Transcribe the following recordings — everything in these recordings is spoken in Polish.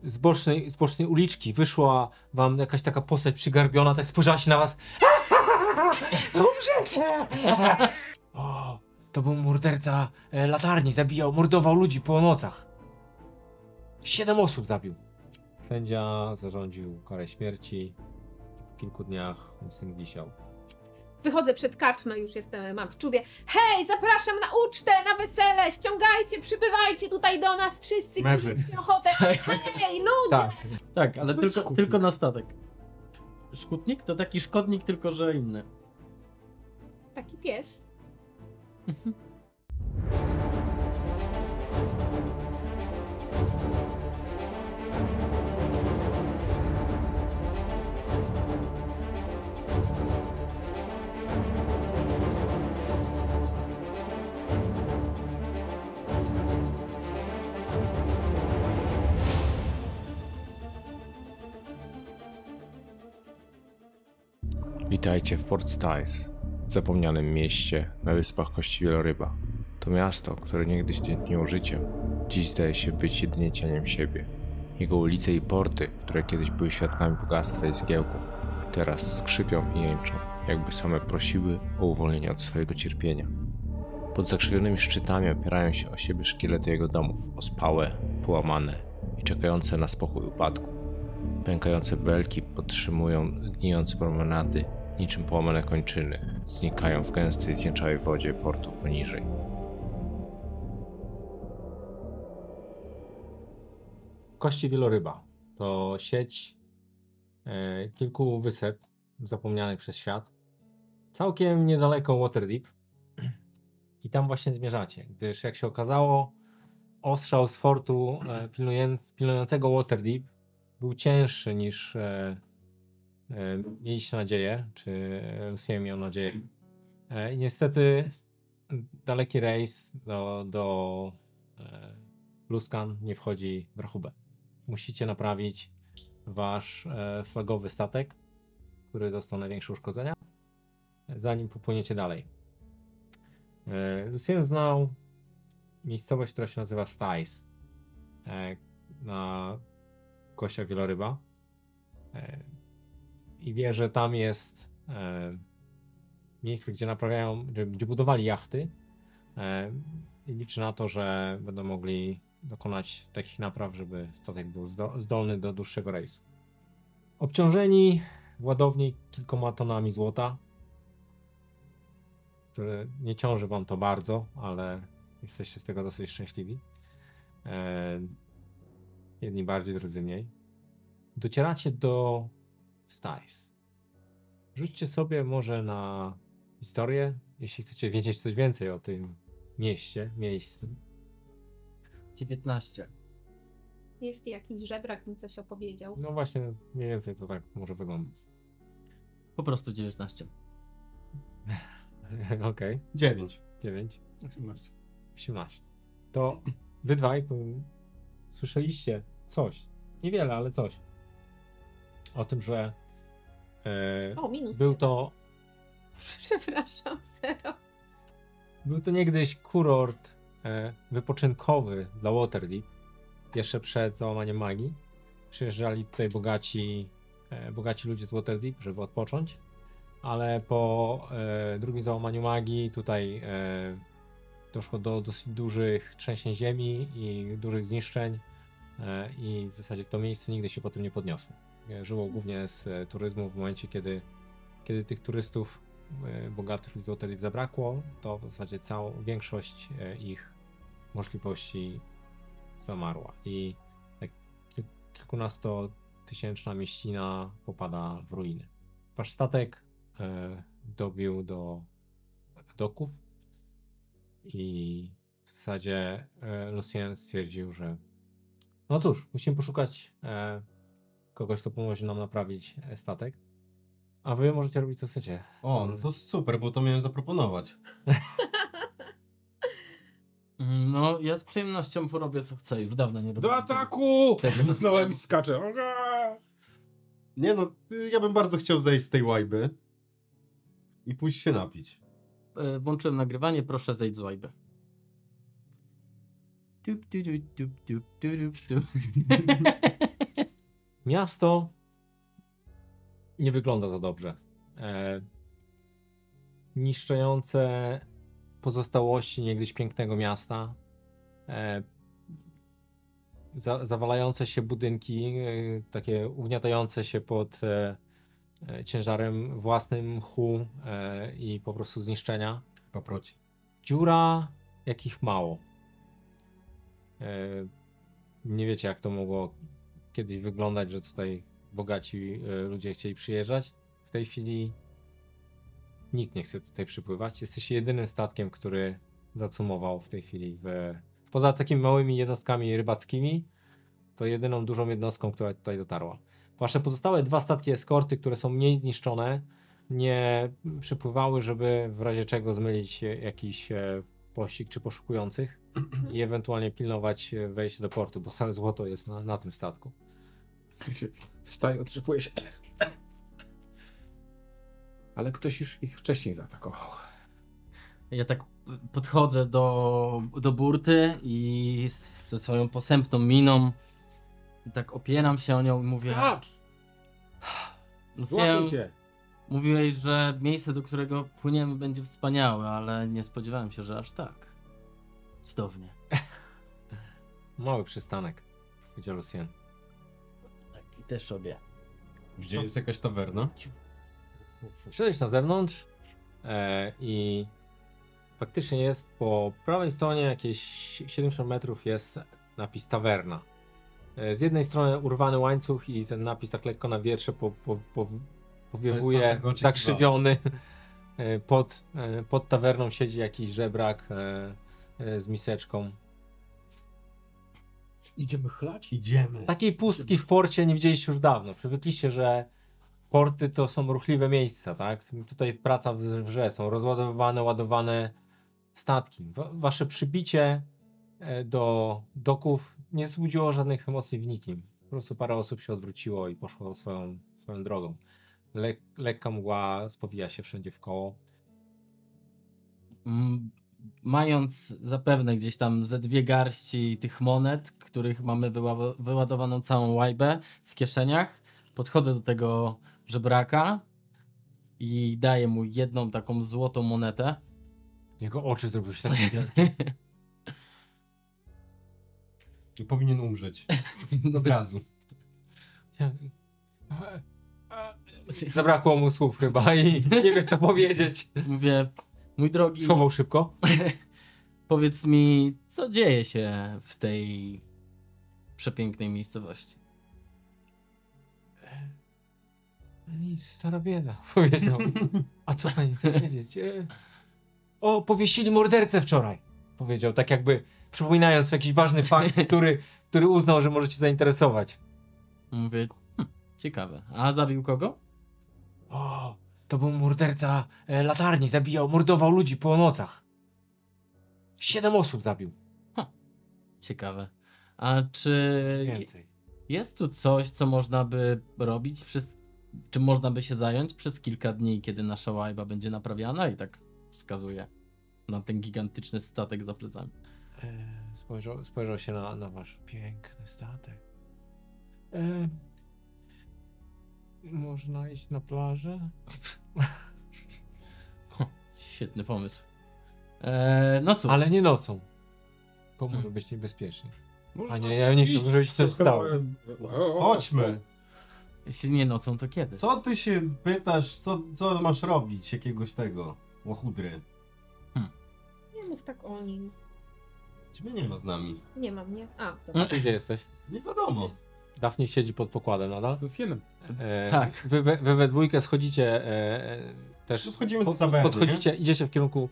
z bocznej uliczki wyszła wam jakaś taka postać przygarbiona, tak spojrzała się na was. Umrzecie! O, to był morderca latarni, mordował ludzi po nocach. 7 osób zabił. Sędzia zarządził karę śmierci. Po kilku dniach Lucien wisiał. Wychodzę przed karczmę, już mam w czubie. Hej, zapraszam na ucztę, na wesele, ściągajcie, przybywajcie tutaj do nas wszyscy, którzy macie ochotę. Hej, ludzie! Tak, ale tylko na statek. Szkutnik? To taki szkodnik, tylko że inny. Taki pies. Witajcie w Port Styles, zapomnianym mieście na wyspach Kości Wieloryba. To miasto, które niegdyś tętniło życiem, dziś zdaje się być jedynie cieniem siebie. Jego ulice i porty, które kiedyś były świadkami bogactwa i zgiełku, teraz skrzypią i jęczą, jakby same prosiły o uwolnienie od swojego cierpienia. Pod zakrzywionymi szczytami opierają się o siebie szkielety jego domów, ospałe, połamane i czekające na spokój upadku. Pękające belki podtrzymują gnijące promenady, niczym połamane kończyny, znikają w gęstej, zjęczałej wodzie portu poniżej. Kości Wieloryba to sieć kilku wysep zapomnianych przez świat, całkiem niedaleko Waterdeep. I tam właśnie zmierzacie, gdyż jak się okazało, ostrzał z fortu pilnującego Waterdeep był cięższy niż mieliście nadzieję, czy Lucien miał nadzieję. I niestety daleki rejs do Luskan nie wchodzi w rachubę. Musicie naprawić wasz flagowy statek, który dostał największe uszkodzenia, zanim popłyniecie dalej. Lucien znał miejscowość, która się nazywa Styles na Kościach Wieloryba i wie, że tam jest miejsce, gdzie gdzie budowali jachty i liczy na to, że będą mogli dokonać takich napraw, żeby statek był zdolny do dłuższego rejsu. Obciążeni w ładowni kilkoma tonami złota, które nie ciąży wam to bardzo, ale jesteście z tego dosyć szczęśliwi. Jedni bardziej, drudzy mniej. Docieracie do Styles. Rzućcie sobie może na historię, jeśli chcecie wiedzieć coś więcej o tym miejscu. 19. Jeśli jakiś żebrak mi coś opowiedział. No właśnie, mniej więcej to tak może wyglądać. Po prostu 19. Okej. 9. 9. 18. 18. To wy dwaj słyszeliście coś. Niewiele, ale coś. O tym, że Minus był 1. to Przepraszam, 0. Był to niegdyś kurort wypoczynkowy dla Waterdeep. Jeszcze przed załamaniem magii. Przyjeżdżali tutaj bogaci ludzie z Waterdeep, żeby odpocząć. Ale po drugim załamaniu magii tutaj doszło do dosyć dużych trzęsień ziemi i dużych zniszczeń. I w zasadzie to miejsce nigdy się potem nie podniosło. Żyło głównie z turyzmu. W momencie, kiedy tych turystów bogatych z Waterdeep zabrakło, to w zasadzie całą większość ich możliwości zamarła i tak kilkunastotysięczna mieścina popada w ruiny. Wasz statek dobił do doków i w zasadzie Lucien stwierdził, że no cóż, musimy poszukać kogoś, kto pomoże nam naprawić statek. A wy możecie robić co chcecie. O, no to super, bo to miałem zaproponować. No, ja z przyjemnością porobię co chcę. Już dawno nie robię. Do ataku! Tego. Czołem skacze. Nie no, ja bym bardzo chciał zejść z tej łajby i pójść się napić. Włączyłem nagrywanie, proszę zejdź z łajby. Tup, tu, tu, tup, tup, tu, tup, tup. Miasto nie wygląda za dobrze. Niszczące pozostałości niegdyś pięknego miasta, zawalające się budynki, takie ugniatające się pod ciężarem własnym mchu i po prostu zniszczenia. Paproci. Dziura, jakich mało. Nie wiecie, jak to mogło kiedyś wyglądać, że tutaj bogaci ludzie chcieli przyjeżdżać. W tej chwili nikt nie chce tutaj przypływać. Jesteście jedynym statkiem, który zacumował w tej chwili. Poza takimi małymi jednostkami rybackimi, to jedyną dużą jednostką, która tutaj dotarła. Wasze pozostałe 2 statki eskorty, które są mniej zniszczone, nie przypływały, żeby w razie czego zmylić jakiś pościg czy poszukujących i ewentualnie pilnować wejścia do portu, bo całe złoto jest na tym statku. Wstaję, otrzypuję się. Ale ktoś już ich wcześniej zaatakował. Ja tak podchodzę do burty i ze swoją posępną miną tak opieram się o nią i mówię... Skacz! Lucian, Złapię cię! mówiłeś, że miejsce, do którego płyniemy, będzie wspaniałe, ale nie spodziewałem się, że aż tak. Cudownie. Mały przystanek, powiedział Lucien. Tak, i też robię. Gdzie jest jakaś tawerna? Szedłeś na zewnątrz i faktycznie jest po prawej stronie jakieś 70 metrów jest napis tawerna. Z jednej strony urwany łańcuch i ten napis tak lekko na wietrze powiewuje, naszego zakrzywiony. Pod tawerną siedzi jakiś żebrak z miseczką. Idziemy chlać? Idziemy. Takiej pustki w porcie nie widzieliście już dawno. Przywykliście, że porty to są ruchliwe miejsca, tak? Tutaj praca w wrze, są rozładowywane, ładowane statki. Wasze przybicie do doków nie wzbudziło żadnych emocji w nikim. Po prostu parę osób się odwróciło i poszło swoją drogą. Lekka mgła spowija się wszędzie w koło. Mając zapewne gdzieś tam ze 2 garści tych monet, których mamy wyładowaną całą łajbę w kieszeniach, podchodzę do tego żebraka i daję mu jedną taką złotą monetę. Jego oczy zrobiły się takie wielkie. I powinien umrzeć. Od razu. Zabrakło mu słów chyba i nie wie co powiedzieć. Mówię, mój drogi, Schował szybko. powiedz mi, co dzieje się w tej przepięknej miejscowości? Nic, stara bieda, powiedział. A co pani chce wiedzieć? O, powiesili mordercę wczoraj, powiedział, tak jakby przypominając jakiś ważny fakt, który uznał, że możecie zainteresować. Mówię, ciekawe. A zabił kogo? O, to był morderca latarni, mordował ludzi po nocach. 7 osób zabił. Ciekawe. A czy Więcej. jest tu coś, co można by robić czy można by się zająć przez kilka dni, kiedy nasza łajba będzie naprawiana? I tak wskazuje na ten gigantyczny statek za plecami. Spojrzał się na wasz piękny statek. Można iść na plażę? Świetny pomysł. No cóż. Ale nie nocą. Bo może być niebezpiecznie. A nie, ja nie chciałbym, żeby się coś stało. Chodźmy. Jeśli nie nocą, to kiedy? Co ty się pytasz, co masz robić jakiegoś tego łachudry? Nie mów tak o nim. Ciebie nie ma z nami. Nie mam, nie? A, A dobra. ty gdzie jesteś? Nie wiadomo. Daphne siedzi pod pokładem nadal. Z Lucienem. Tak. Wy we dwójkę schodzicie też. No wchodzimy do tawerny, Podchodzicie, idziecie w kierunku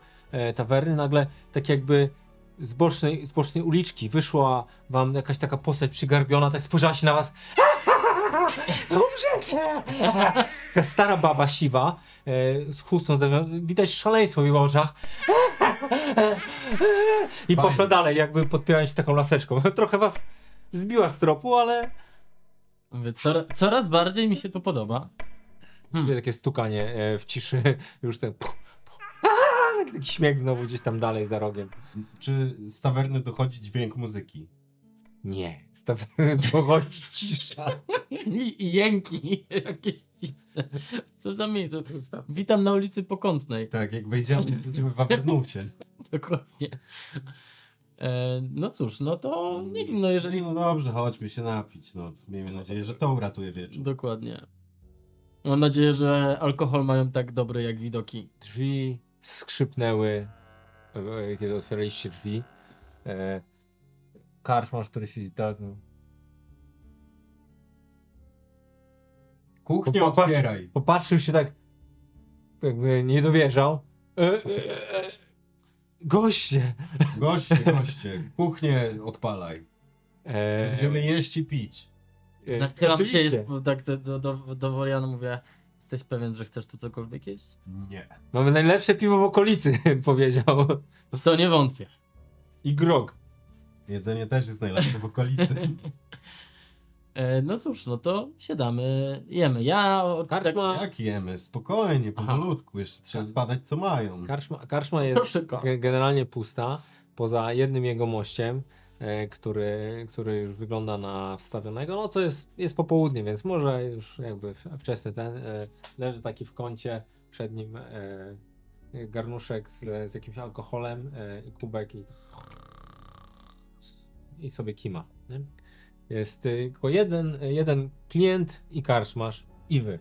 tawerny. Nagle tak jakby z bocznej uliczki wyszła wam jakaś taka postać przygarbiona, tak spojrzała się na was. Umrzecie! Ta stara baba siwa z chustą, widać szaleństwo w jej oczach. I Fajnie. poszła dalej, jakby podpierając się taką laseczką. Trochę was zbiła z tropu, ale Mówię, coraz bardziej mi się to podoba. Słyszę takie stukanie w ciszy, już ten taki śmiech znowu gdzieś tam dalej za rogiem. Czy z tawerny dochodzi dźwięk muzyki? Nie. Z tawerny dochodzi cisza. I jęki jakieś dziwne. Co za miejsce? Witam na ulicy Pokątnej. Tak, jak wejdziemy, będziemy w Avernusie. Dokładnie. No cóż, no to nie wiem, no jeżeli... No dobrze, chodźmy się napić. No, miejmy nadzieję, że to uratuje wieczór. Dokładnie. Mam nadzieję, że alkohol mają tak dobry jak widoki. Drzwi skrzypnęły, kiedy otwieraliście drzwi. Karczmarz, który siedzi tak. Kuchnię Popatrz- otwieraj. Popatrzył się tak, jakby nie dowierzał. Goście! Goście, kuchnię odpalaj. Będziemy jeść i pić. Nachylam się, oczywiście. jest, tak do Woriana mówię, jesteś pewien, że chcesz tu cokolwiek jeść? Nie. Mamy najlepsze piwo w okolicy, powiedział. W to nie wątpię. I grog. Jedzenie też jest najlepsze w okolicy. No cóż, no to siadamy, jemy. Ja... Karczma, Jak jemy? Spokojnie, powolutku. Jeszcze trzeba zbadać, co mają. karczma jest Proszę ko. generalnie pusta, poza jednym jego mościem, który już wygląda na wstawionego, no co jest popołudnie, więc może już jakby wczesny ten, leży taki w kącie, przed nim garnuszek z jakimś alkoholem i kubek i sobie kima. Nie? Jest tylko jeden klient i karczmarz i wy.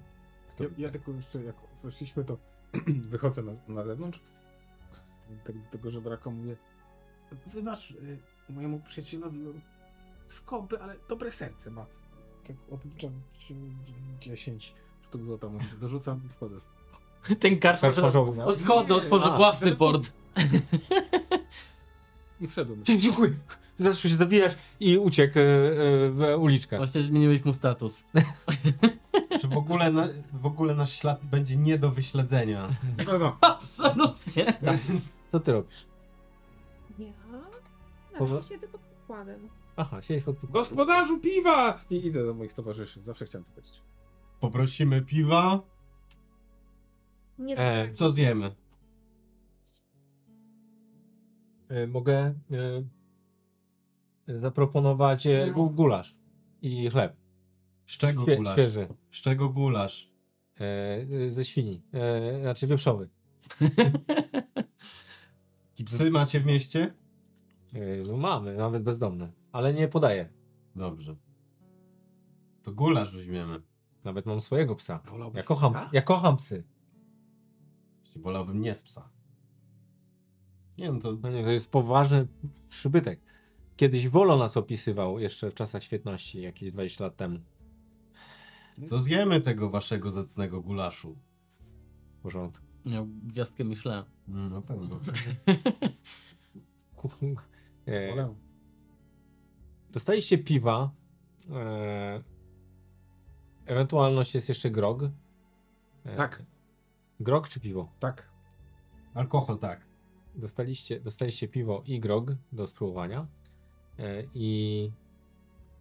Ja tylko jeszcze jak weszliśmy, to wychodzę na zewnątrz. Tak do tego żebraka mówię, wybacz mojemu przyjacielowi skąpy, ale dobre serce ma. Tak odliczam 10 sztuk złota, mówię, dorzucam i wchodzę. Ten karczmarz... Karczmarzowy. Odchodzę, otworzę własny port. I wszedłem. Dziękuję. Zaczął się zawijać i uciekł w uliczkę. Właśnie zmieniłeś mu status. Czy w ogóle nasz ślad będzie nie do wyśledzenia? No. Absolutnie. Co ty robisz? Ja? Poza- Siedzę pod pokładem. Aha, siedzisz pod Gospodarzu piwa! I idę do moich towarzyszy. Zawsze chciałem to powiedzieć. Poprosimy piwa. Nie Co zjemy? Mogę zaproponować gulasz i chleb. Z czego gulasz? Świeży. Z czego gulasz? Ze świni. Znaczy wieprzowy. Psy macie w mieście? No mamy, nawet bezdomne. Ale nie podaję. Dobrze. To gulasz weźmiemy. Nawet mam swojego psa. Wolałbyś Ja kocham psy. Wolałbym nie z psa. Nie no to... No nie, to jest poważny przybytek. Kiedyś Wolo nas opisywał jeszcze w czasach świetności, jakieś 20 lat temu. To zjemy tego waszego zacnego gulaszu. W porządku. Miał gwiazdkę Michelin. Na pewno. Wolę. Dostaliście piwa. Ewentualność jest jeszcze grog. Tak. Grog czy piwo? Tak. Alkohol tak. Dostaliście piwo i grog do spróbowania. I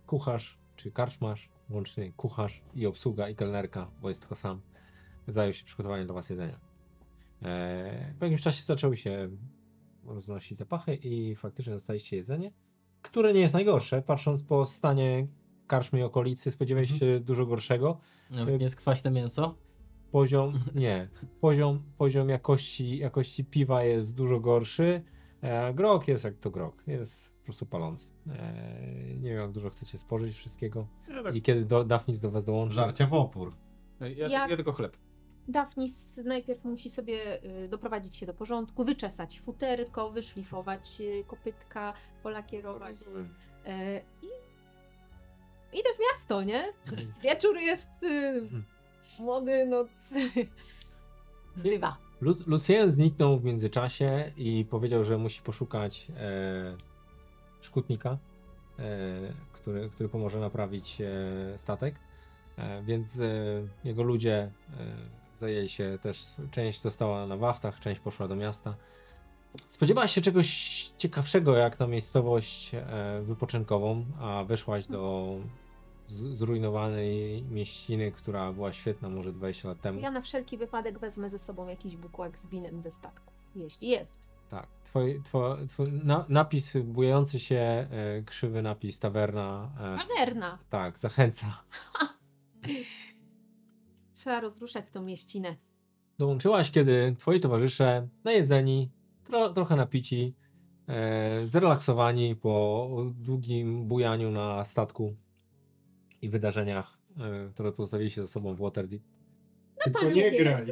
kucharz, czy karczmarz, łącznie kucharz i obsługa i kelnerka, bo jest tylko sam, zajął się przygotowaniem dla was jedzenia. Po jakimś czasie zaczęły się roznosić zapachy i faktycznie dostaliście jedzenie, które nie jest najgorsze, patrząc po stanie karczmy i okolicy, spodziewałem się dużo gorszego. Nawet nie jest kwaśne mięso. Poziom jakości piwa jest dużo gorszy. Grog jest jak to grog, jest po prostu palący. Nie wiem, jak dużo chcecie spożyć wszystkiego Ja, tak. i kiedy Daphnis do was dołączy. Żarcia w opór. Ja tylko chleb. Daphnis najpierw musi sobie doprowadzić się do porządku, wyczesać futerko, wyszlifować kopytka, polakierować. I idę w miasto, nie? Wieczór jest młody, noc wzywa. Lucien zniknął w międzyczasie i powiedział, że musi poszukać szkutnika, który pomoże naprawić statek. Więc jego ludzie zajęli się też, część została na wachtach, część poszła do miasta. Spodziewała się czegoś ciekawszego jak na miejscowość wypoczynkową, a weszłaś do zrujnowanej mieściny, która była świetna może 20 lat temu. Ja na wszelki wypadek wezmę ze sobą jakiś bukłak z winem ze statku, jeśli jest. Tak. Twój napis, bujący się, krzywy napis tawerna. Tawerna. Tak, zachęca. Trzeba rozruszać tą mieścinę. Dołączyłaś, kiedy twoi towarzysze najedzeni, trochę napici, zrelaksowani po długim bujaniu na statku i wydarzeniach, które pozostawili się ze sobą w Waterdeep. Tylko nie graj.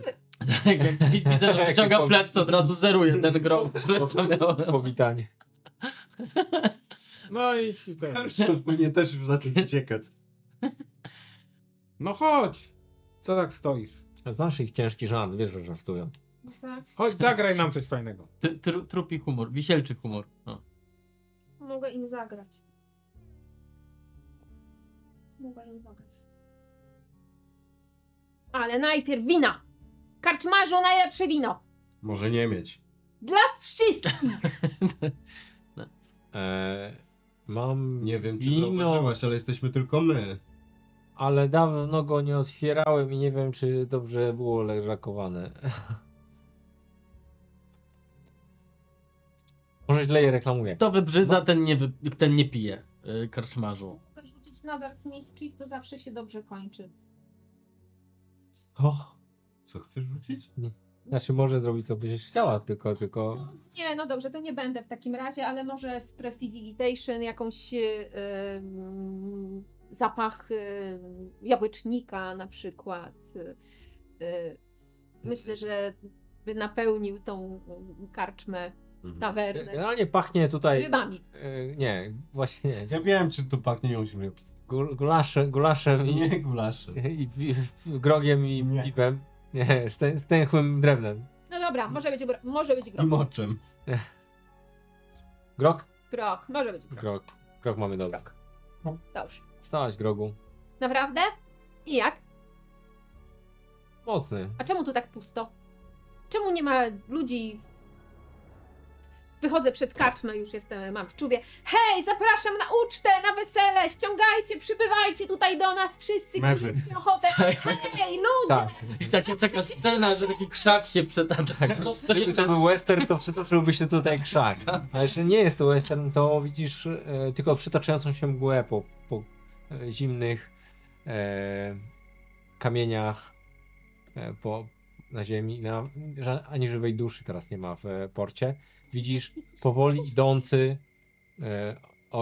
Tak, widzę, że wyciąga flet, to od razu zeruje ten grog, który to miał. Powitanie. No i ten. Mnie też już zaczął uciekać. No chodź! Co tak stoisz? Znasz ich ciężki żart, wiesz, że żartują. Tak. Chodź, zagraj nam coś fajnego. Trupi humor, wisielczy humor. No. Mogę im zagrać. Mogę im zagrać. Ale najpierw wina! Karczmarzu, najlepsze wino! Może nie mieć. Dla wszystkich! Mam Nie wiem, czy wino, zauważyłaś, ale jesteśmy tylko my. ale dawno go nie otwierałem i nie wiem, czy dobrze było leżakowane. Może źle je reklamuję. To wybrzydza, ten nie pije, karczmarzu. Mogę rzucić na Dark Mischief, to zawsze się dobrze kończy. O, Co chcesz rzucić? znaczy może zrobić co byś chciała, tylko... No, nie, no dobrze, to nie będę w takim razie, ale może z Prestidigitation jakąś zapach jabłecznika na przykład. Myślę, że by napełnił tą karczmę, tawernę Generalnie pachnie tutaj... rybami. Nie, właśnie nie. Ja wiem, czym to pachnie, ją się Gulaszem i, Nie gulasze. grogiem i Nie. piwem. Nie, stęchłym drewnem. No dobra, może być I grog. moczem. Grog? Grog, może być grog. Grog mamy dobry. Dobrze. Stałaś grogu. Naprawdę? I jak? Mocny. A czemu tu tak pusto? Czemu nie ma ludzi? Wychodzę przed karczmę, już mam w czubie. Hej, zapraszam na ucztę, na wesele, ściągajcie, przybywajcie tutaj do nas wszyscy, którzy Mewy. macie ochotę. Hej, ludzie! Tak. I taka scena, że taki krzak się przetacza. Gdyby to był western, to przytoczyłby się tutaj krzak. A jeśli nie jest to western, to widzisz tylko przytaczającą się mgłę po zimnych kamieniach na ziemi. Ani żywej duszy teraz nie ma w porcie. Widzisz powoli idący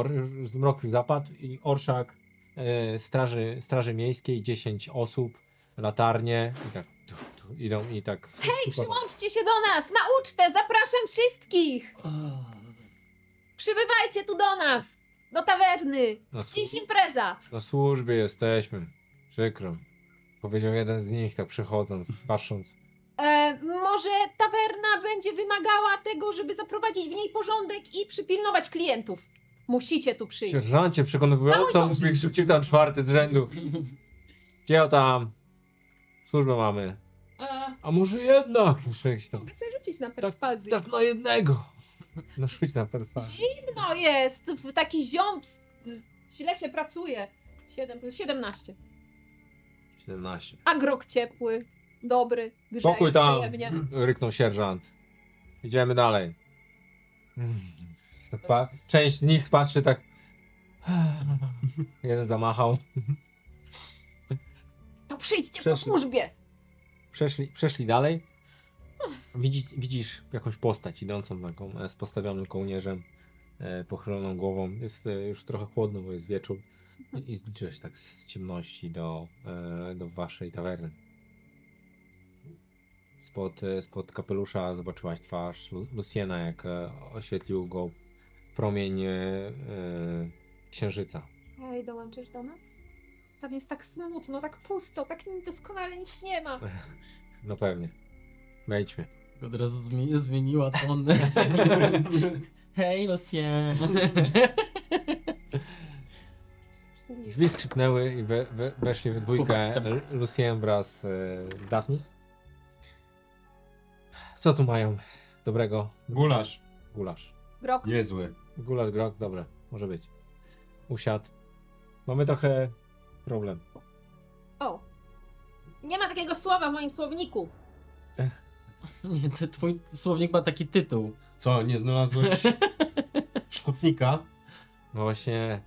już zmrok już zapadł i orszak straży miejskiej, 10 osób, latarnie i tak idą i tak... Hej, przyłączcie się do nas, na ucztę, zapraszam wszystkich! Przybywajcie tu do nas, do tawerny. Dziś impreza. Na służbie jesteśmy. Przykro. Powiedział jeden z nich, tak przychodząc, patrząc. Może tawerna będzie wymagała tego, żeby zaprowadzić w niej porządek i przypilnować klientów. Musicie tu przyjść. Sierżancie, przekonywująco mówi szybciej tam 4 z rzędu. Gdzie tam? Służbę mamy. A może jednak? Mogę sobie rzucić na perswazję. Tak na jednego. No rzuć na perswazję. Zimno jest, taki ziąb, źle się pracuje. 17. 17. A grog ciepły, dobry, grzeje, Spokój tam, przyjemnie. ryknął sierżant. Idziemy dalej. Część z nich patrzy tak. Jeden zamachał. To przyjdźcie po Przeszli. służbie. Przeszli dalej. Widzisz jakąś postać idącą taką z postawionym kołnierzem, pochyloną głową. Jest już trochę chłodno, bo jest wieczór. I zbliża się tak z ciemności do waszej tawerny. Spod kapelusza zobaczyłaś twarz Luciena, jak oświetlił go promień księżyca. Hej, dołączysz do nas? Tam jest tak smutno, tak pusto, tak doskonale nic nie ma. No pewnie. Wejdźmy. Od razu zmieniła ton. Hej, Lucien. Drzwi skrzypnęły i weszli we dwójkę Lucien wraz z Daphnis. Co tu mają dobrego? Gulasz. Gulasz. Grog. Niezły. Gulasz, grog, dobra, może być. Usiadł. Mamy trochę problem. O. Nie ma takiego słowa w moim słowniku. Nie, twój słownik ma taki tytuł. Co, nie znalazłeś szkutnika? No właśnie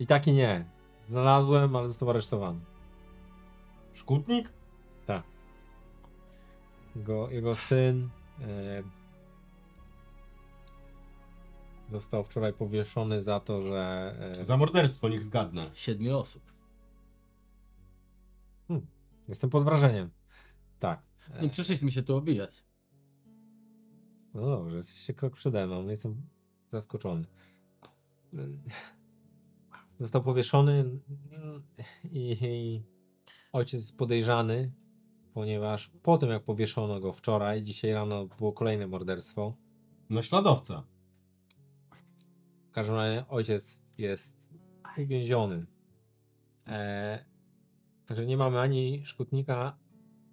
i tak i nie. Znalazłem, ale został aresztowany. Szkutnik? Tak. Jego syn został wczoraj powieszony za to, że... Za morderstwo, niech zgadnę. 7 osób. Jestem pod wrażeniem. Tak. Nie przyszliśmy się tu obijać. No dobrze, jesteście krok przede mną. Jestem zaskoczony. Został powieszony i ojciec jest podejrzany, ponieważ po tym jak powieszono go wczoraj, dzisiaj rano było kolejne morderstwo. Naśladowca. W każdym razie ojciec jest uwięziony. Także nie mamy ani szkutnika,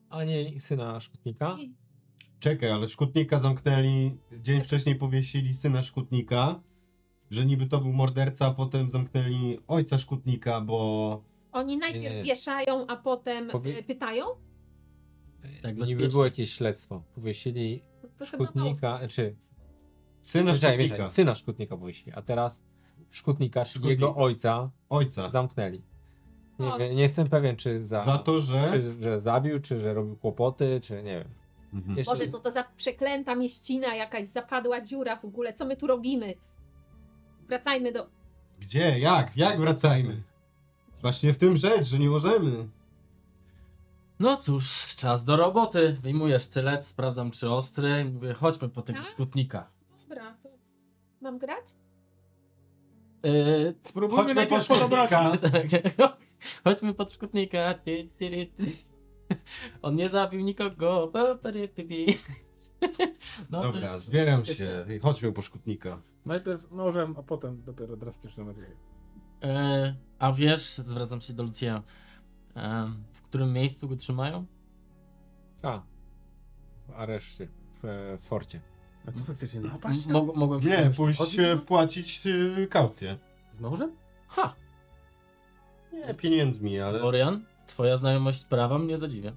ani syna szkutnika. Czekaj, ale szkutnika zamknęli, dzień wcześniej powiesili syna szkutnika, że niby to był morderca, a potem zamknęli ojca szkutnika, bo... Oni najpierw wieszają, a potem pytają? Tak Niby bezpiecznie. było jakieś śledztwo. Powiesili To chyba szkutnika, czy Syna szkutnika. Mieszaj, syna szkutnika powiesili, a teraz szkutnika, czyli Szkutnik. jego ojca Ojca. zamknęli. O. Nie jestem pewien, czy Za to, że... że zabił, czy że robił kłopoty, czy nie wiem. Mhm. Jeszcze- Może to za przeklęta mieścina, jakaś zapadła dziura w ogóle. Co my tu robimy? Wracajmy do... Gdzie? Jak? Jak wracajmy? Właśnie w tym rzecz, że nie możemy. No cóż, czas do roboty. Wyjmuję sztylet, sprawdzam czy ostry i mówię, chodźmy po tego Tak? szkutnika. Dobra, to... Mam grać? Spróbujmy Chodźmy najpierw po po dobroci. szkutnika. Chodźmy pod szkutnika. On nie zabił nikogo. No, Dobra, zbieram się i chodźmy po szkutnika. Najpierw nożem, a potem dopiero drastyczne metody. a wiesz, zwracam się do Lucia, w którym miejscu go trzymają? W areszcie, w forcie. A co wy chcecie napaść? Mogłem się Nie, domyślić. pójść Chodzisz? wpłacić kaucję. Z nożem? Ha! Nie pieniędzmi, ale... Orion, twoja znajomość prawa mnie zadziwia.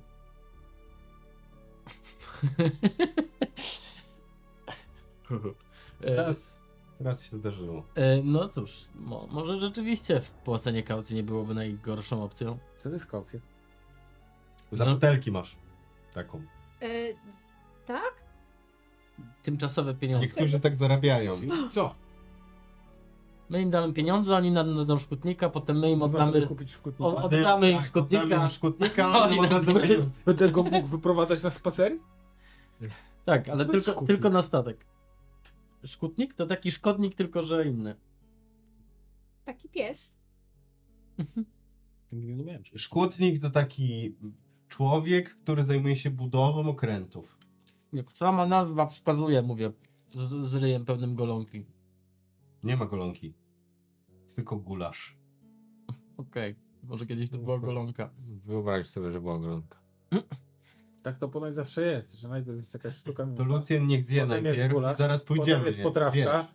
Raz się zdarzyło. No cóż, może rzeczywiście wpłacenie kaucji nie byłoby najgorszą opcją. Co to jest kaucja? Za No. butelki masz. Taką. Tak? Tymczasowe pieniądze. Niektórzy tak zarabiają. Czyli co? My im damy pieniądze, oni nam dadzą szkutnika, potem my im Można oddamy... sobie kupić szkutnika. Oddamy im Tak, szkutnika. oddamy im szkutnika, a Oni oni nam oddadzą dają- pieniądze. Będę go mógł wyprowadzać na spacery? Tak, ale Co to jest tylko, szkutnik? tylko na statek. Szkutnik to taki szkodnik, tylko że inny. Taki pies. Nigdy nie miałem czegoś. Szkutnik to taki człowiek, który zajmuje się budową okrętów. Jak sama nazwa wskazuje, mówię, z ryjem pełnym golonki. Nie ma golonki. Jest tylko gulasz. Okej, może kiedyś to była golonka. Wyobraź sobie, że była golonka. Tak to ponoć zawsze jest, że najpierw jest jakaś sztuka To mięsa, Lucjan niech zje Potem jest najpierw gulasz, i zaraz potem pójdziemy. jest nie? potrawka, Zjesz.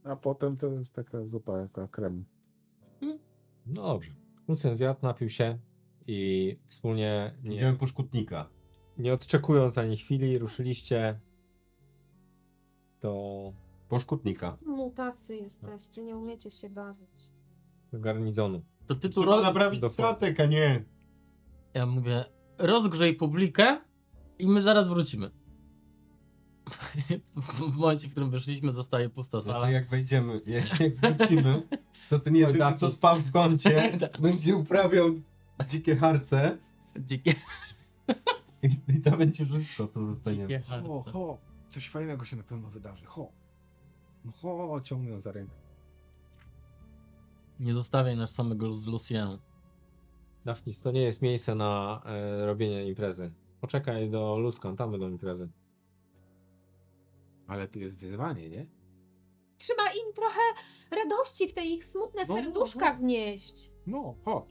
a potem to już taka zupa, jaka krem. No dobrze. Lucjan zjadł, napił się i wspólnie, Idziemy po szkutnika. nie odczekując ani chwili, ruszyliście do Po szkutnika. Mutasy jesteście, nie umiecie się bawić. garnizonu. To ty tu Trzeba naprawić do- statek, a nie. Ja mówię, rozgrzej publikę i my zaraz wrócimy. W momencie, w którym wyszliśmy, zostaje pusta sala. Znaczy jak wejdziemy, jak wrócimy, to ten jedyny, Dawid. co spał w kącie, Tak. będzie uprawiał dzikie harce Dzikie, i to będzie wszystko, to zostaniemy. dzikie Ho, harce. ho, coś fajnego się na pewno wydarzy, ho. No ho, ciągnę ją za rękę. Nie zostawiaj nas samego z Lucien. Daphnis, to nie jest miejsce na robienie imprezy. Poczekaj do Luskan, tam będą imprezy. Ale tu jest wyzwanie, nie? Trzeba im trochę radości w te ich smutne No, serduszka no. wnieść. No, ho.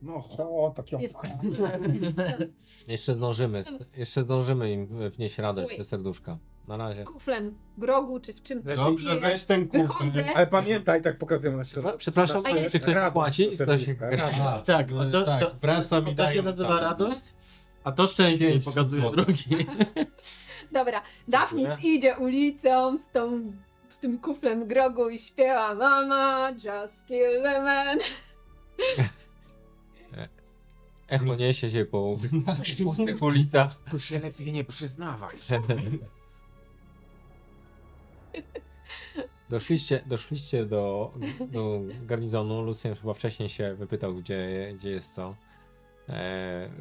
No ho, tak ją Jest... Jeszcze zdążymy im wnieść radość w te serduszka. Na razie. Kuflem grogu, czy w czym to Dobrze, pije. weź ten kufel. Wychodzę. Ale pamiętaj, tak pokazujemy na środku. Przepraszam, A jest- czy ktoś Radość płaci? do Ktoś... serduszka. A, Tak, tak, wracam i to daję się nazywa tam. radość, a to szczęście 5 pokazuje złotych. drugi. Dobra, Daphnis idzie ulicą z tym kuflem grogu i śpiewa Mama, just kill the man. Echo niesie się po pustych ulicach. Już się lepiej nie przyznawaj. Doszliście do garnizonu. Lucjan chyba wcześniej się wypytał, gdzie jest co.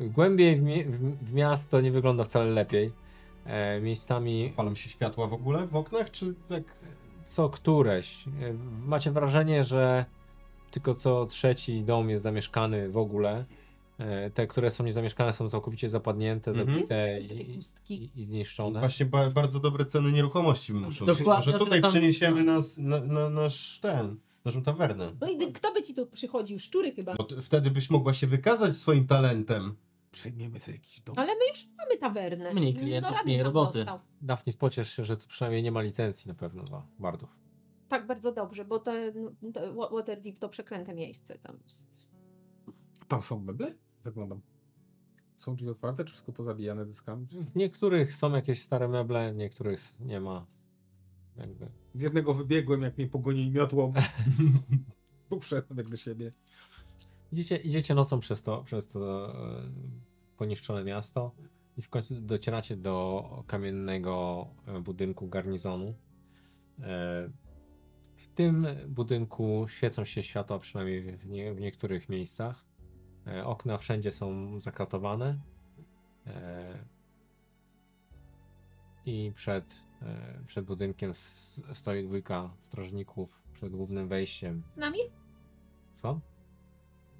Głębiej w miasto nie wygląda wcale lepiej. Miejscami Palą się światła w ogóle w oknach, czy tak? co któreś. Macie wrażenie, że tylko co trzeci dom jest zamieszkany w ogóle. Te, które są niezamieszkane, są całkowicie zapadnięte, zabite i zniszczone. Właśnie bardzo dobre ceny nieruchomości muszą być. Dokładnie, Może tutaj tam- przeniesiemy naszą tawernę. No i kto by ci tu przychodził? Szczury chyba. Bo wtedy byś mogła się wykazać swoim talentem. Przejmiemy sobie jakiś dom. Ale my już mamy tawernę. Mniej klientów, Radek mniej nam roboty. został. Daphnis, pociesz się, że tu przynajmniej nie ma licencji na pewno dla bardów. Tak, bardzo dobrze, bo to Waterdeep to przeklęte miejsce tam jest. Tam są meble? Zaglądam. Są drzwi otwarte, czy wszystko pozabijane dyskami? W niektórych są jakieś stare meble, w niektórych nie ma. Jakby. Z jednego wybiegłem, jak mnie pogonili miotłą. Poszedłem jak do siebie. Idziecie nocą przez to poniszczone miasto i w końcu docieracie do kamiennego budynku garnizonu. W tym budynku świecą się światła, przynajmniej w niektórych miejscach. Okna wszędzie są zakratowane. I przed budynkiem stoi dwójka strażników przed głównym wejściem. Z nami? Co?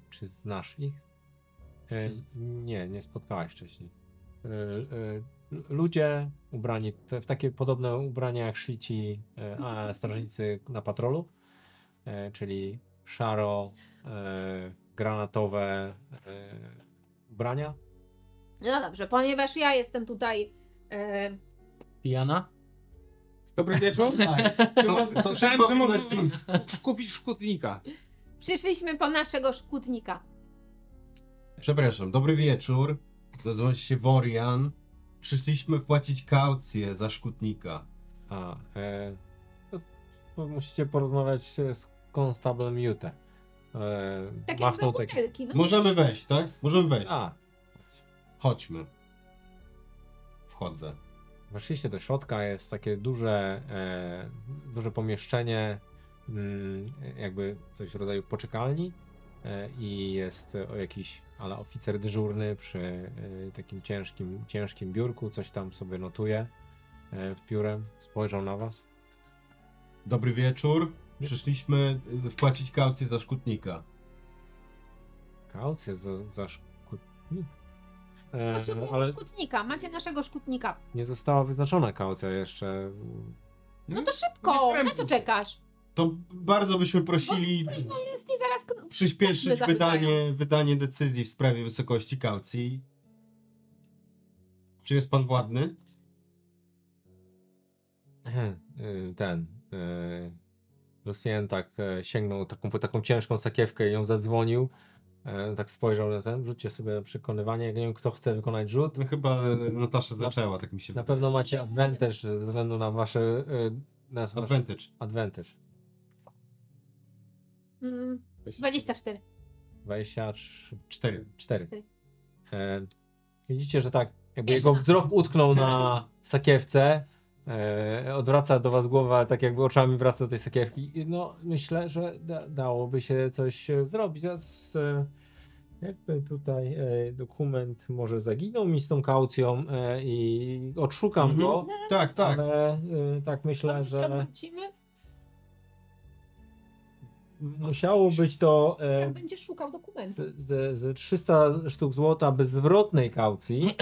Czy znasz ich? Nie spotkałaś wcześniej. Ludzie ubrani w takie podobne ubrania, jak szli ci strażnicy na patrolu, czyli szaro, granatowe ubrania. No dobrze, ponieważ ja jestem tutaj. Pijana? Dobry wieczór. Słyszałem, że można kupić szkutnika. Przyszliśmy po naszego szkutnika. Przepraszam, dobry wieczór. Nazywam się Worian. Przyszliśmy wpłacić kaucję za szkutnika. To musicie porozmawiać z konstablem Jute. Tak jak Machnął dwa butelki. No Możemy wejść, tak? Możemy wejść. Chodźmy. Wchodzę. Weszliście do środka, jest takie duże pomieszczenie, jakby coś w rodzaju poczekalni i jest jakiś oficer dyżurny przy takim ciężkim biurku, coś tam sobie notuje piórem, spojrzał na was. Dobry wieczór. Przyszliśmy wpłacić kaucję za szkutnika. Kaucję za szkutnik? potrzebujemy Ale szkutnika. Macie naszego szkutnika. nie została wyznaczona kaucja jeszcze. No to szybko, na co czekasz? To bardzo byśmy prosili No jest i zaraz. przyspieszyć zapytają. wydanie decyzji w sprawie wysokości kaucji. Czy jest pan władny? Lucien tak sięgnął taką ciężką sakiewkę i ją zadzwonił. Tak spojrzał na ten, rzućcie sobie przekonywanie, jak nie wiem kto chce wykonać rzut. No chyba Natasza zaczęła, tak mi się Na wydaje. pewno macie advantage ze względu na wasze... Advantage. Advantage. 24. 24. 4. Widzicie, że tak jakby Jeszcze jego na- wzrok utknął na sakiewce. Odwraca do was głowę, ale tak jakby oczami wraca do tej sakiewki. No, myślę, że dałoby się coś zrobić. Teraz jakby tutaj dokument może zaginął mi z tą kaucją i odszukam go, Tak, tak. ale tak myślę, Się że odwrócimy. musiało być to Jak będzie szukał dokumentu. z 300 sztuk złota bezzwrotnej kaucji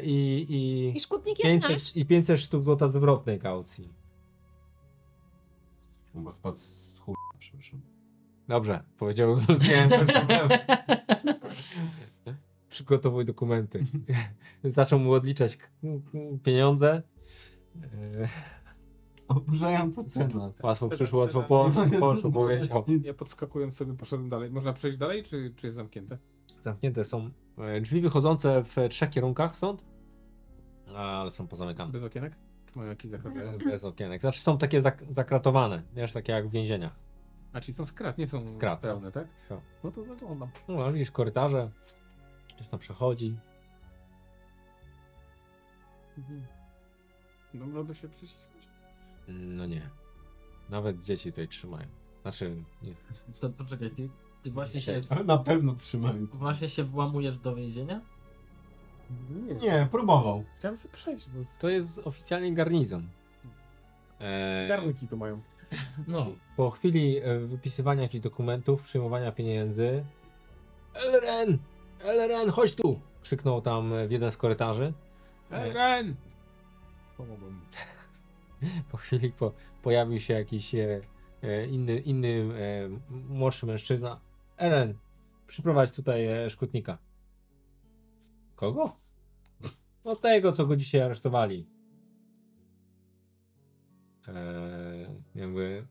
i I szkutnik jest nasz. 500 sztuk złota zwrotnej kaucji. Chyba spadł z chuj, przepraszam. Dobrze, powiedział Lucien. Przygotowuj dokumenty. Zaczął mu odliczać pieniądze. Oburzająca cena. Łatwo przyszło, łatwo poszło, powiedział. Ja podskakując sobie poszedłem dalej. Można przejść dalej, czy jest zamknięte? Zamknięte są drzwi wychodzące w 3 kierunkach stąd. ale są pozamykane. Bez okienek? Czy mają jakieś zakładane? Bez okienek. Znaczy są takie zakratowane, wiesz, takie jak w więzieniach. A czyli są skrat, nie są Skrat, pełne, tak? Tak. No to zaglądam. No, widzisz korytarze, ktoś tam przechodzi. Dobrze by się przycisnąć. No nie. Nawet dzieci tutaj trzymają. Znaczy, nie. To poczekaj, ty właśnie Ale na pewno trzymają. się włamujesz do więzienia? Nie, próbował. Chciałem sobie przejść, bo To jest oficjalnie garnizon. garnki tu mają. No. Po chwili wypisywania jakichś dokumentów, przyjmowania pieniędzy. Elren! Elren, chodź tu! Krzyknął tam w jeden z korytarzy. Ren! Pomogłem. Po chwili pojawił się jakiś inny młodszy mężczyzna. Eren, przyprowadź tutaj szkutnika. Kogo? No tego, co go dzisiaj aresztowali. Jakby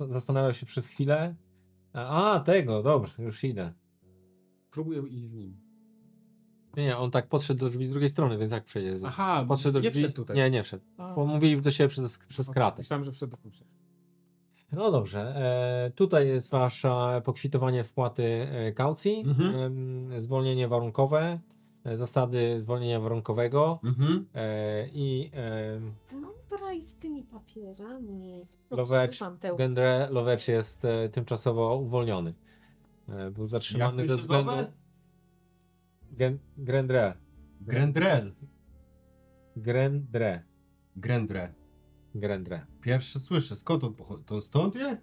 zastanawiał się przez chwilę. A, tego, dobrze, już idę. Próbuję iść z nim. Nie, on tak podszedł do drzwi z drugiej strony, więc jak przejdzie? Aha, Podszedł do nie drzwi. wszedł tutaj. Nie wszedł. A, Bo mówili do siebie przez okej, kratę. Myślałem, że wszedł do klucza. No dobrze, tutaj jest wasze pokwitowanie wpłaty kaucji, zwolnienie warunkowe, zasady zwolnienia warunkowego i Dobra, i z tymi papierami. Lovecz, Słucham tę. Lovecz jest tymczasowo uwolniony. Był zatrzymany Jak ze to się względu... nazywa? Grendre. Grendrel. Grendre. Grendre. Grendre. Pierwszy słyszę, skąd on pochodzi? To stąd je?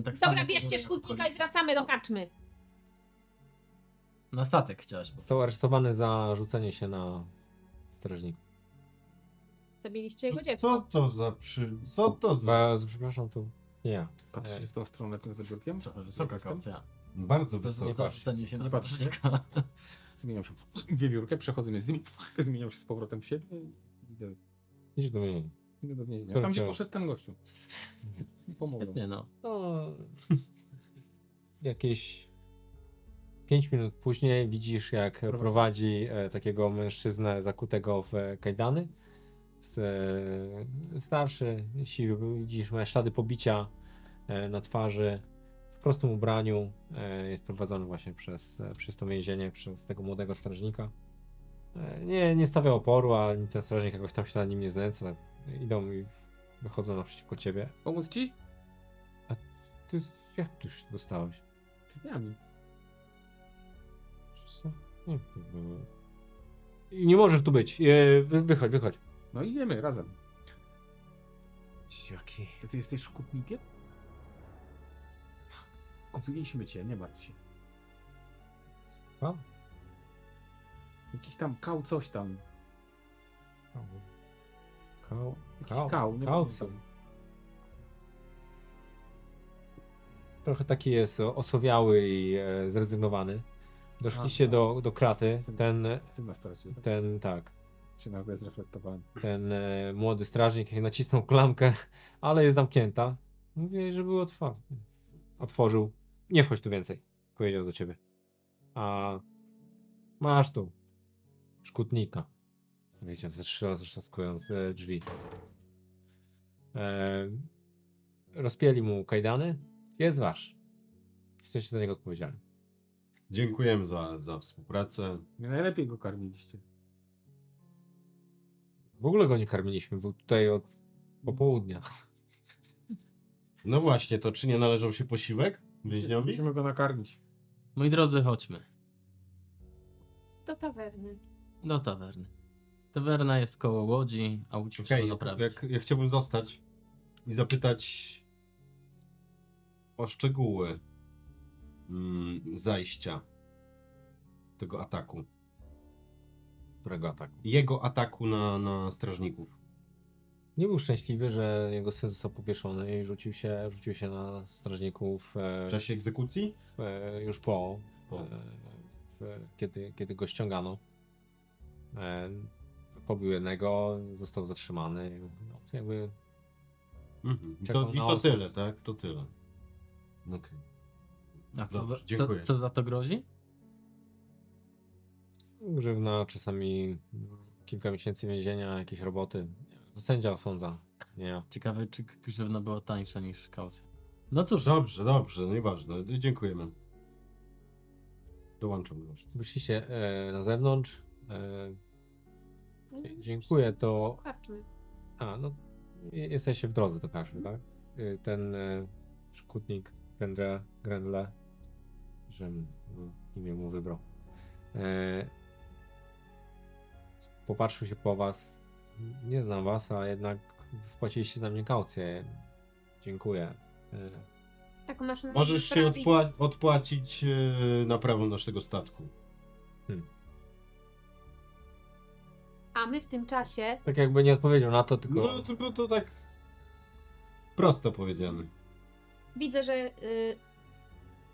Tak Dobra, bierzcie szkutnika i wracamy do karczmy. Na statek chciałaś powiedzieć. Został aresztowany za rzucenie się na strażnika. Zabiliście jego dziecko. Co to za Co to za... Bardzo przepraszam, to nie ja. Patrzycie w tą stronę tym zabiórkiem? Trochę wysoka kaucja. Bardzo To jest wysoka. rzucenie się na Nie patrzcie. strażnika. Zmieniam się w wiewiórkę, przechodzę między nimi, zmieniam się z powrotem w siebie i Idź do mnie. idę do więzienia. Który Tam, gdzie chciał? poszedł ten gościu. Pomogłem. Świetnie, no. No, jakieś 5 minut później widzisz, jak prowadzi takiego mężczyznę zakutego w kajdany. Starszy, siwy, widzisz, ma ślady pobicia na twarzy, w prostym ubraniu. Jest prowadzony właśnie przez to więzienie, przez tego młodego strażnika. Nie stawia oporu, a ani ten strażnik jakoś tam się nad nim nie znęca. Tak idą i wychodzą naprzeciwko ciebie. Pomóc ci? Ty, jak ty już dostałeś? Drzwiami. Co? Jak to było? Nie możesz tu być. Wychodź. No i idziemy razem. Jaki? Ty jesteś szkutnikiem? Kupiliśmy cię, nie martw się. A? Jakiś tam kał coś tam. Jakiś Kał. kał, nie Kał, pamiętam. Trochę taki jest osowiały i zrezygnowany. Doszliście do kraty. Ty na stracie. Tak. Się nagle zreflektowałem. Ten młody strażnik nacisnął klamkę, ale jest zamknięta. Mówię, że był otwarty. Otworzył. Nie wchodź tu więcej. Powiedział do ciebie. A masz tu szkutnika. Wiecie, zatrzaskując drzwi. Rozpięli mu kajdany. Jest wasz. Jesteście za niego odpowiedzialni. Dziękujemy za współpracę. Nie najlepiej go karmiliście. W ogóle go nie karmiliśmy. Był tutaj od popołudnia. No właśnie, to czy nie należał się posiłek więźniowi? Musimy go nakarmić. Moi drodzy, chodźmy Do tawerny. do tawerny. Tawerna jest koło łodzi, a łódź trzeba Okej, doprawić. ja chciałbym zostać i zapytać o szczegóły zajścia tego ataku. Którego ataku? Jego ataku na strażników. Nie był szczęśliwy, że jego syn został powieszony i rzucił się na strażników W czasie egzekucji? już kiedy go ściągano. Pobił jednego, został zatrzymany. No, jakby Mhm. Czekał I na to osąd. tyle, tak? To tyle. Okej. A Dobrze, dziękuję. co za to grozi? Grzywna, czasami kilka miesięcy więzienia, jakieś roboty. Sędzia osądza, nie ja. Ciekawe, czy grzywna była tańsza niż kaucja. No cóż, Dobrze, no nieważne. Dziękujemy. Dołączam do was. Wyszliście na zewnątrz. Dziękuję, to... Karczmy. A, no, jesteście w drodze do karczmy, tak? Ten szkutnik Grendle, że imię mu wybrał. Popatrzył się po was. Nie znam was, a jednak wpłaciliście za mnie kaucję. Dziękuję. Taką naszą Możesz się odpłacić naprawą naszego statku. A my w tym czasie Tak jakby nie odpowiedział na to, tylko... No to tak prosto powiedziane. widzę, że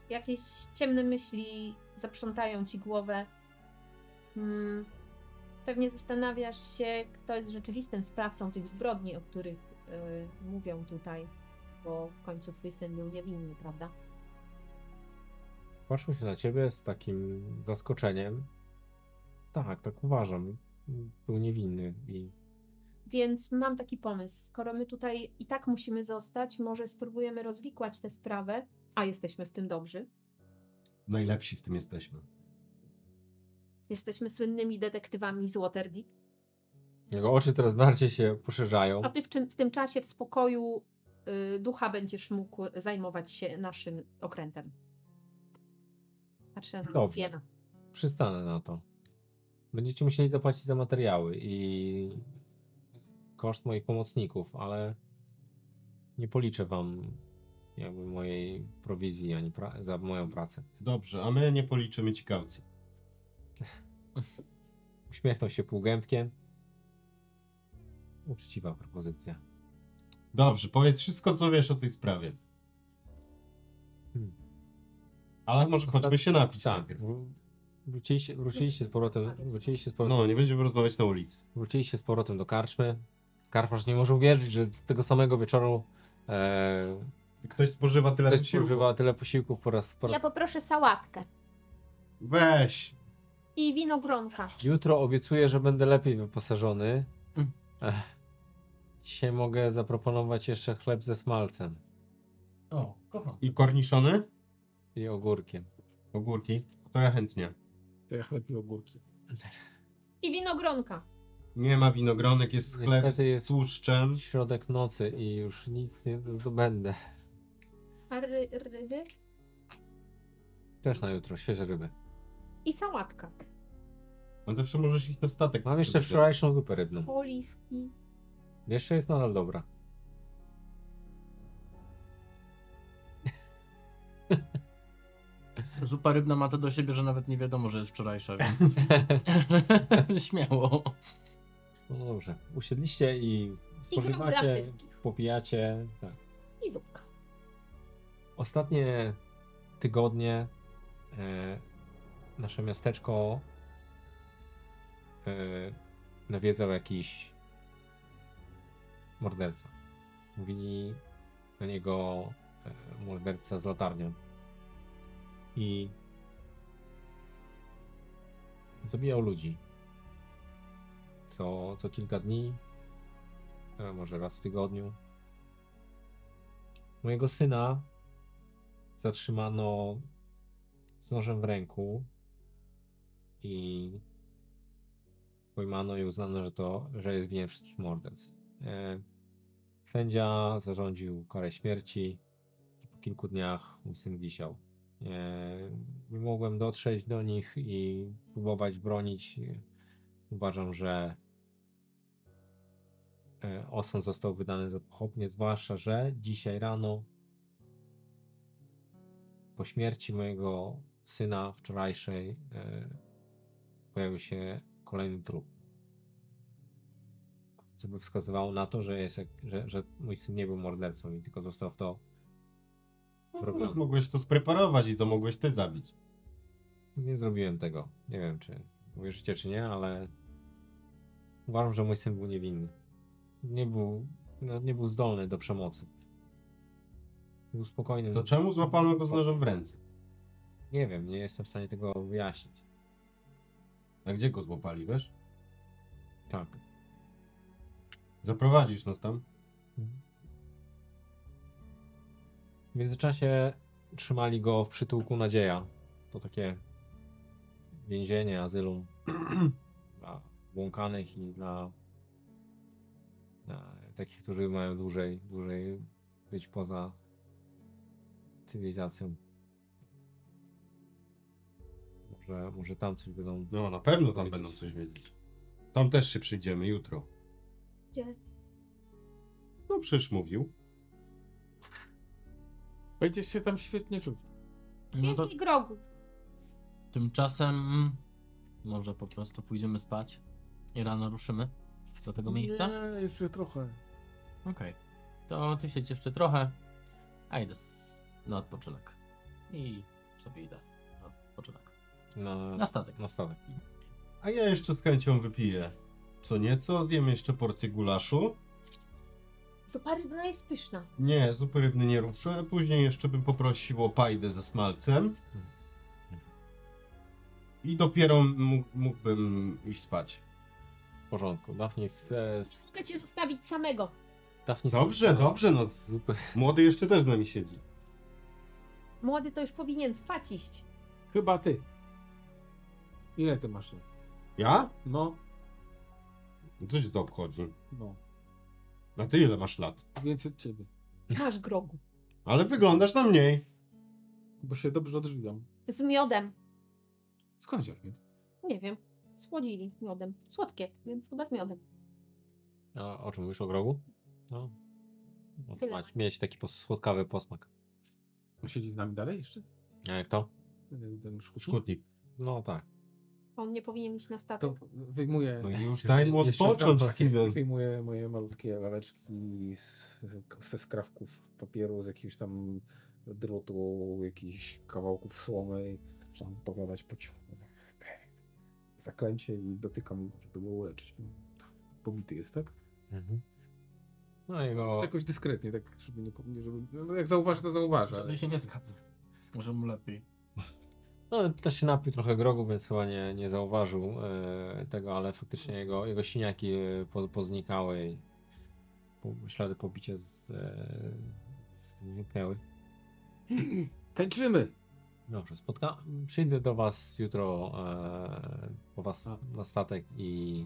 jakieś ciemne myśli zaprzątają ci głowę. Pewnie zastanawiasz się, kto jest rzeczywistym sprawcą tych zbrodni, o których mówią tutaj, bo w końcu twój syn był niewinny, prawda? Patrzył się na ciebie z takim zaskoczeniem. Tak uważam. Był niewinny i... Więc mam taki pomysł. Skoro my tutaj i tak musimy zostać, może spróbujemy rozwikłać tę sprawę, a jesteśmy w tym dobrzy. Najlepsi w tym jesteśmy. Jesteśmy słynnymi detektywami z Waterdeep. Jego oczy coraz bardziej się poszerzają. A ty w tym czasie w spokoju ducha będziesz mógł zajmować się naszym okrętem. Patrzę na Dobrze. Siena. Przystanę na to. Będziecie musieli zapłacić za materiały i koszt moich pomocników, ale nie policzę wam jakby mojej prowizji ani za moją pracę. Dobrze, a my nie policzymy ci kaucji. Uśmiechnął się półgębkiem. Uczciwa propozycja. Dobrze, powiedz wszystko, co wiesz o tej sprawie. Ale może chodźmy się napić Tak. najpierw. Wróciliście z powrotem. No, nie będziemy rozmawiać na ulicy. Wróciliście z powrotem do karczmy. Karczmarz nie może uwierzyć, że tego samego wieczoru Ktoś spożywa tyle ktoś posiłków. spożywa tyle posiłków po raz. Ja poproszę sałatkę Weź. i winogronka. Jutro obiecuję, że będę lepiej wyposażony. Mm. Dzisiaj mogę zaproponować jeszcze chleb ze smalcem o, kocham. I korniszony? i ogórkiem. Ogórki? To ja chętnie. To ja chleb i ogórki. I winogronka. Nie ma winogronek, jest chleb Niestety jest z tłuszczem. Środek nocy i już nic nie zdobędę. A ryby? Też na jutro, świeże ryby. I sałatka. A zawsze możesz iść na statek. Mam jeszcze wczorajszą zupę rybną. Oliwki. Jeszcze jest nadal dobra. Zupa rybna ma to do siebie, że nawet nie wiadomo, że jest wczorajsza, więc... Śmiało. No dobrze. Usiedliście i grób dla spożywacie, wszystkich. popijacie. Tak. I zupka. Ostatnie tygodnie nasze miasteczko nawiedzał jakiś morderca. Mówili na niego morderca z latarnią. I zabijał ludzi. Co kilka dni, może raz w tygodniu. Mojego syna zatrzymano z nożem w ręku i pojmano i uznano, że jest winien wszystkich morderstw. Sędzia zarządził karę śmierci i po kilku dniach mój syn wisiał. Nie mogłem dotrzeć do nich i próbować bronić. Uważam, że osąd został wydany za pochopnie, zwłaszcza, że dzisiaj rano po śmierci mojego syna wczorajszej pojawił się kolejny trup. Co by wskazywało na to, że mój syn nie był mordercą i tylko został w to No, mogłeś to spreparować i to mogłeś ty zabić. Nie zrobiłem tego. Nie wiem, czy uwierzycie, czy nie, ale uważam, że mój syn był niewinny. Nie był zdolny do przemocy. Był spokojny. To czemu złapano go z nożem w ręce? Nie wiem, nie jestem w stanie tego wyjaśnić. A gdzie go złapali, wiesz? Tak. Zaprowadzisz nas tam? W międzyczasie trzymali go w przytułku Nadzieja. To takie więzienie, azylum dla błąkanych i dla takich, którzy mają dłużej być poza cywilizacją. Może tam coś będą... No, na pewno tam wiedzieć. będą coś wiedzieć. Tam też się przyjdziemy jutro. Gdzie? No przecież mówił. Będziesz się tam świetnie czuć. No to Więcej grogu. tymczasem może po prostu pójdziemy spać i rano ruszymy do tego miejsca? Nie, jeszcze trochę. Okej. To ty siedź jeszcze trochę, a idę na odpoczynek. I sobie idę na odpoczynek. Na statek. Na statek. A ja jeszcze z chęcią wypiję. Co nieco, zjemy jeszcze porcję gulaszu. Zupa rybna jest pyszna. Nie, zupy rybny nie ruszę. Później jeszcze bym poprosił o pajdę ze smalcem. I dopiero mógłbym iść spać. W porządku. Daphnis... Mogę cię zostawić samego. Daphnis Dobrze, dobrze, no. Zupy. Młody jeszcze też z nami siedzi. Młody to już powinien spać iść. Chyba ty. Ile ty masz lat? Ja? No, Co cię to obchodzi? no. A ty ile masz lat? Więcej od ciebie. Masz grogu. Ale wyglądasz na mniej. Bo się dobrze odżywiam. Z miodem. Skąd się wie? Nie wiem. Słodzili miodem. Słodkie, więc chyba z miodem. A o czym mówisz? O grogu? No. Tyle. Mieć taki słodkawy posmak. On siedzi z nami dalej jeszcze? A jak to? Ten szkutnik? Szkutnik. No tak. On nie powinien iść na statek. To wyjmuję... No i już daj mu Jeszcze odpocząć trochę. chwilę. Wyjmuję moje malutkie laweczki ze skrawków papieru, z jakiegoś tam drutu, jakichś kawałków słomy i zaczynam wypowiadać po cichu zaklęcie i dotykam go, żeby go uleczyć. Pobity jest, tak? Mhm. No jego... Jakoś dyskretnie, tak żeby nie... Żeby, no jak zauważy, to zauważy. Żeby Ale... się nie skapnął. Może mu lepiej. No też się napił trochę grogu, więc chyba nie zauważył tego, ale faktycznie jego siniaki poznikały i ślady pobicia zniknęły. Tańczymy! Dobrze, przyjdę do was jutro po was na statek i...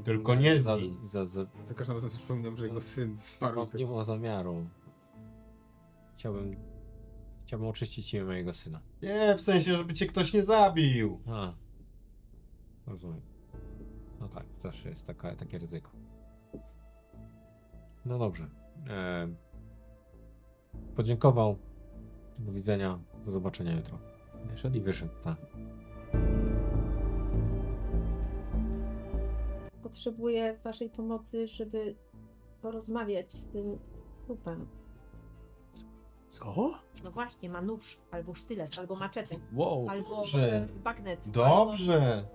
Tylko nie za, zgin. za, Za każdym razem przypominam, że jego syn zmarł. nie ma zamiaru. Chciałbym oczyścić imię mojego syna. Nie, w sensie, żeby cię ktoś nie zabił. A, rozumiem. No tak, zawsze jest takie ryzyko. No dobrze. Podziękował. Do widzenia. Do zobaczenia jutro. Wyszedł? I wyszedł, tak. Potrzebuję waszej pomocy, żeby porozmawiać z tym trupem. Co? No właśnie, ma nóż, albo sztylet, albo maczetę, Wow. albo Dobrze. bagnet. Dobrze.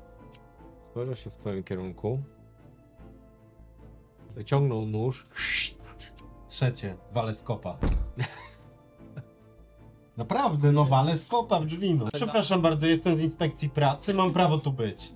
Spojrzał się w twoim kierunku. Wyciągnął nóż. Trzecie, walę z kopa. Naprawdę, no walę z kopa w drzwi. No. Przepraszam bardzo, jestem z inspekcji pracy, mam prawo tu być.